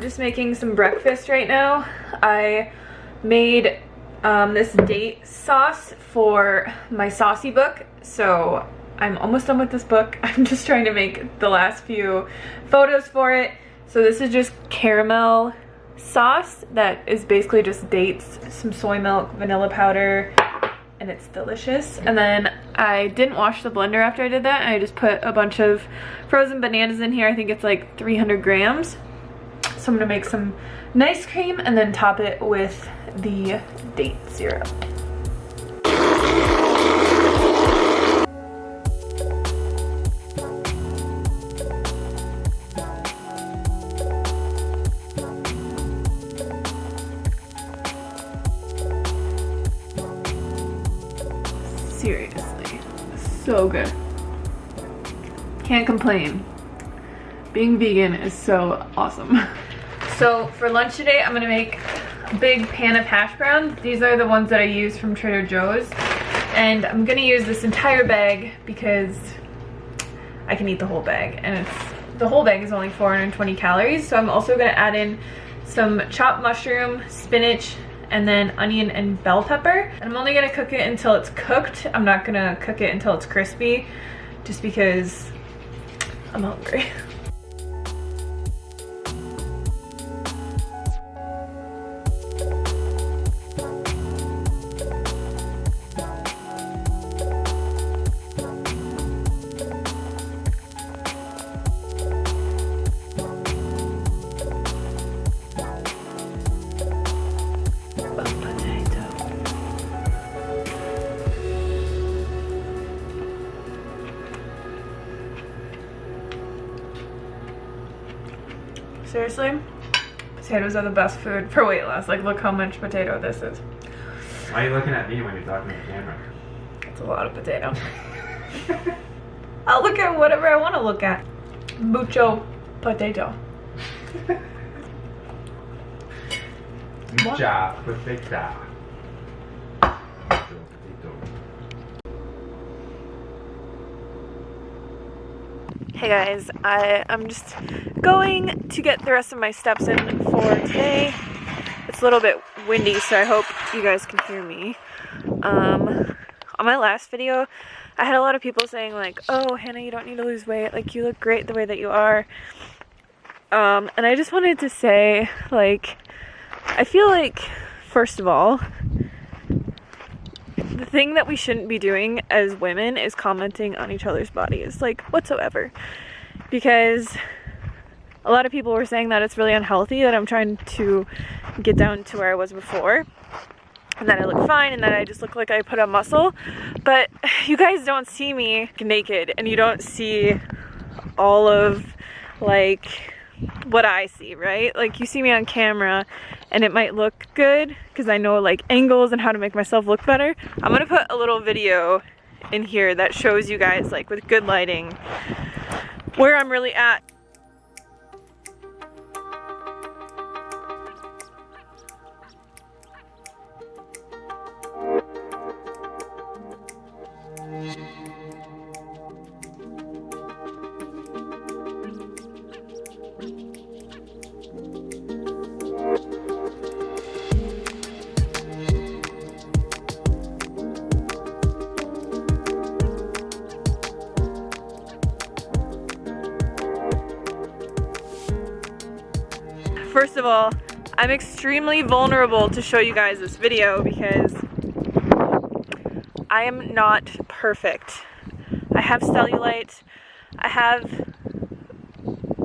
just making some breakfast right now. I made this date sauce for my saucy book, so I'm almost done with this book. I'm just trying to make the last few photos for it. So this is just caramel sauce that is basically just dates, some soy milk, vanilla powder, and it's delicious. And then I didn't wash the blender after I did that, and I just put a bunch of frozen bananas in here. I think it's like 300 grams. So I'm gonna make some nice cream and then top it with the date syrup. Seriously, so good. Can't complain. Being vegan is so awesome. So for lunch today, I'm gonna make a big pan of hash browns. These are the ones that I use from Trader Joe's. And I'm gonna use this entire bag because I can eat the whole bag. And the whole bag is only 420 calories. So I'm also gonna add in some chopped mushroom, spinach, and then onion and bell pepper. And I'm only gonna cook it until it's cooked. I'm not gonna cook it until it's crispy, just because I'm hungry. Seriously, potatoes are the best food for weight loss. Like, look how much potato this is. Why are you looking at me when you're talking to the camera? It's a lot of potato. I'll look at whatever I want to look at. Mucho potato. Mucha potato. Hey guys, I'm just going to get the rest of my steps in for today. It's a little bit windy, so I hope you guys can hear me. On my last video, I had a lot of people saying like, oh, Hannah, you don't need to lose weight. Like, you look great the way that you are. And I just wanted to say, like, I feel like, first of all, the thing that we shouldn't be doing as women is commenting on each other's bodies, like, whatsoever. Because a lot of people were saying that it's really unhealthy, that I'm trying to get down to where I was before, and that I look fine, and that I just look like I put on muscle. But you guys don't see me naked, and you don't see all of, like, what I see, right? Like, you see me on camera and it might look good because I know like angles and how to make myself look better. I'm gonna put a little video in here that shows you guys, like, with good lighting, where I'm really at. First of all, I'm extremely vulnerable to show you guys this video because I am not perfect. I have cellulite. I have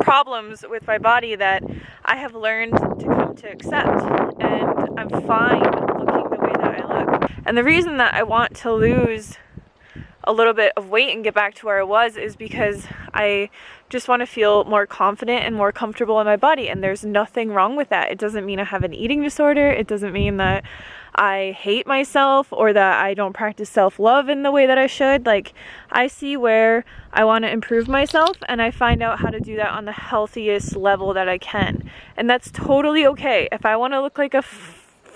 problems with my body that I have learned to come to accept, and I'm fine looking the way that I look. And the reason that I want to lose a little bit of weight and get back to where I was is because I just want to feel more confident and more comfortable in my body, and there's nothing wrong with that. It doesn't mean I have an eating disorder. It doesn't mean that I hate myself or that I don't practice self-love in the way that I should. Like, I see where I want to improve myself, and I find out how to do that on the healthiest level that I can. And that's totally okay. If I want to look like a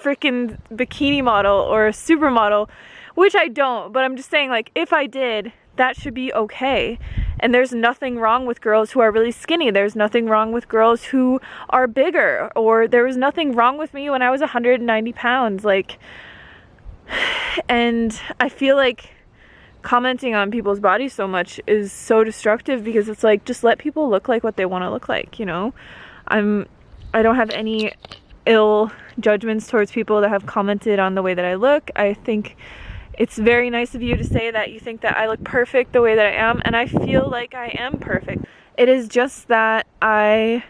freaking bikini model or a supermodel, which I don't, but I'm just saying, like, if I did, that should be okay. And there's nothing wrong with girls who are really skinny. There's nothing wrong with girls who are bigger. Or there was nothing wrong with me when I was 190 pounds. Like, and I feel like commenting on people's bodies so much is so destructive, because it's like, just let people look like what they want to look like, you know? I don't have any ill judgments towards people that have commented on the way that I look. I think it's very nice of you to say that you think that I look perfect the way that I am, and I feel like I am perfect. It is just that I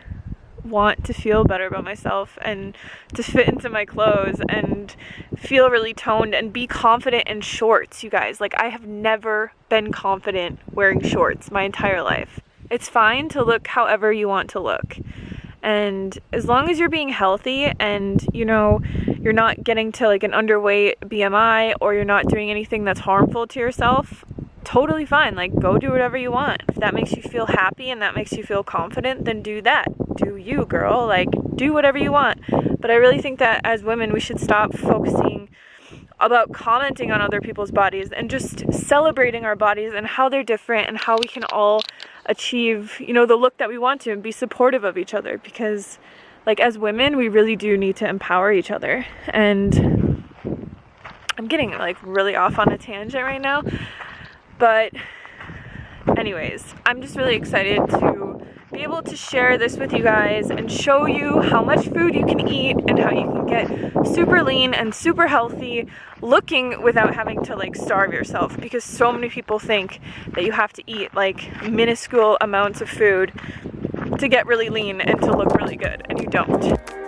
want to feel better about myself and to fit into my clothes and feel really toned and be confident in shorts, you guys. Like, I have never been confident wearing shorts my entire life. It's fine to look however you want to look. And as long as you're being healthy and, you know, you're not getting to like an underweight BMI, or you're not doing anything that's harmful to yourself, totally fine. Like, go do whatever you want. If that makes you feel happy and that makes you feel confident, then do that. Do you, girl. Like, do whatever you want. But I really think that as women, we should stop focusing about commenting on other people's bodies and just celebrating our bodies and how they're different and how we can all achieve, you know, the look that we want to, and be supportive of each other. Because, like, as women, we really do need to empower each other. And I'm getting like really off on a tangent right now, but anyways, I'm just really excited to be able to share this with you guys and show you how much food you can eat and how you can get super lean and super healthy looking without having to like starve yourself, because so many people think that you have to eat like minuscule amounts of food to get really lean and to look really good, and you don't.